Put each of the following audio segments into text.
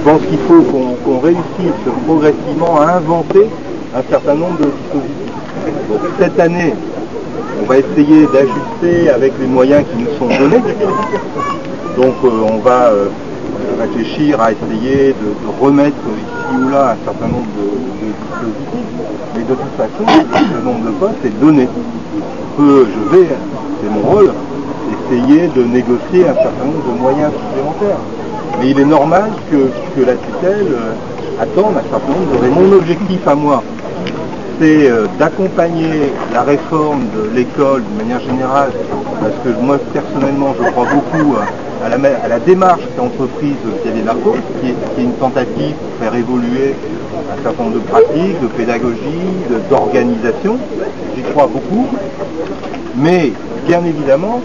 pense qu'il faut qu'on réussisse progressivement à inventer un certain nombre de dispositifs. Donc, cette année, on va essayer d'ajuster avec les moyens qui nous sont donnés. Donc on va réfléchir à essayer de remettre ici ou là un certain nombre de dispositifs. Mais de toute façon, le nombre de postes est donné. Je vais, c'est mon rôle, essayer de négocier un certain nombre de moyens supplémentaires. Mais il est normal que la tutelle attende un certain nombre de raisons. Mon objectif à moi, c'est d'accompagner la réforme de l'école de manière générale, parce que moi personnellement je crois beaucoup à la démarche qu'a entreprise Xavier Darcos, qui est une tentative pour faire évoluer un certain nombre de pratiques, de pédagogie, d'organisation. J'y crois beaucoup, mais bien évidemment,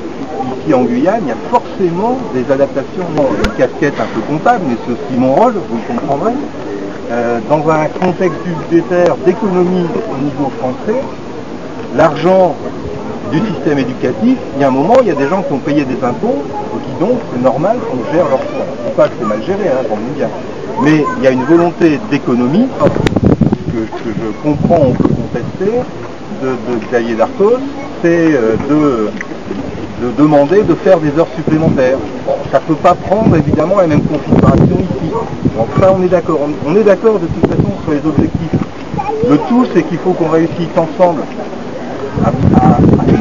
ici en Guyane, il y a forcément des adaptations. Une casquette un peu comptable, mais c'est aussi mon rôle, vous le comprendrez. Dans un contexte budgétaire d'économie au niveau français, l'argent du système éducatif, il y a un moment, il y a des gens qui ont payé des impôts, et qui donc, c'est normal qu'on gère leurs fonds. Je ne dis pas que c'est mal géré, pour nous bien. Mais il y a une volonté d'économie, que je comprends, on peut contester, de Xavier Darcos, c'est de demander de faire des heures supplémentaires. Bon, ça ne peut pas prendre évidemment la même configuration ici. Donc ça on est d'accord. On est d'accord de toute façon sur les objectifs. Le tout c'est qu'il faut qu'on réussisse ensemble à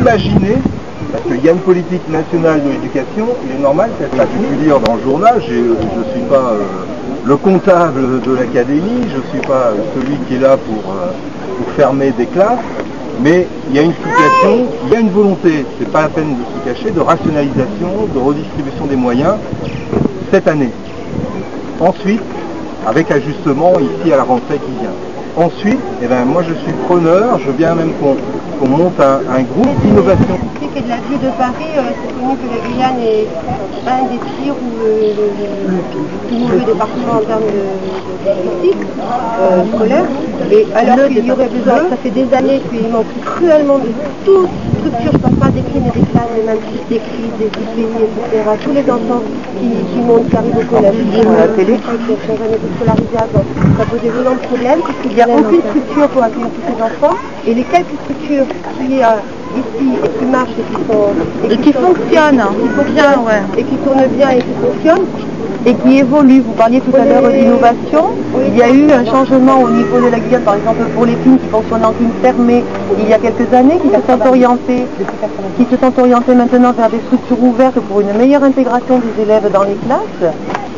imaginer, parce qu'il y a une politique nationale de l'éducation, il est normal qu'elle soit pu lire dans le journal, je ne suis pas le comptable de l'académie, je ne suis pas celui qui est là pour fermer des classes. Mais il y a une situation, il y a une volonté, c'est pas la peine de se cacher, de rationalisation, de redistribution des moyens cette année. Ensuite, avec ajustement ici à la rentrée qui vient. Ensuite, eh ben, moi je suis preneur, je veux bien même qu'on monte un groupe d'innovation. Et de la ville de Paris, c'est connu que la Guyane est un des pires ou le mauvais département en termes de politique scolaire. Et alors qu'il y aurait besoin, ça fait des années qu'il manque cruellement de toute structure, je ne parle pas des clés et des classes, mais même des crises, des CPI, etc. Tous les enfants qui montent, qui arrivent au collège, qui sont à la télé, qui sont jamais scolarisables, ça pose énormément de problèmes. Il n'y a aucune structure pour accueillir tous ces enfants, et les quelques structures qui ici et qui marchent et qui fonctionnent bien, et qui tournent bien et qui fonctionnent et qui évoluent. Vous parliez tout à l'heure d'innovation. Il y a eu un changement au niveau de la Guyane, par exemple pour les films qui fonctionnent en film fermé il y a quelques années, qui se sont orientés maintenant vers des structures ouvertes pour une meilleure intégration des élèves dans les classes.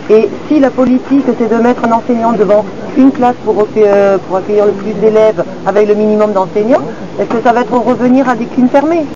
Et si la politique c'est de mettre un enseignant devant une classe pour accueillir le plus d'élèves avec le minimum d'enseignants, est-ce que ça va être revenir à des classes fermées?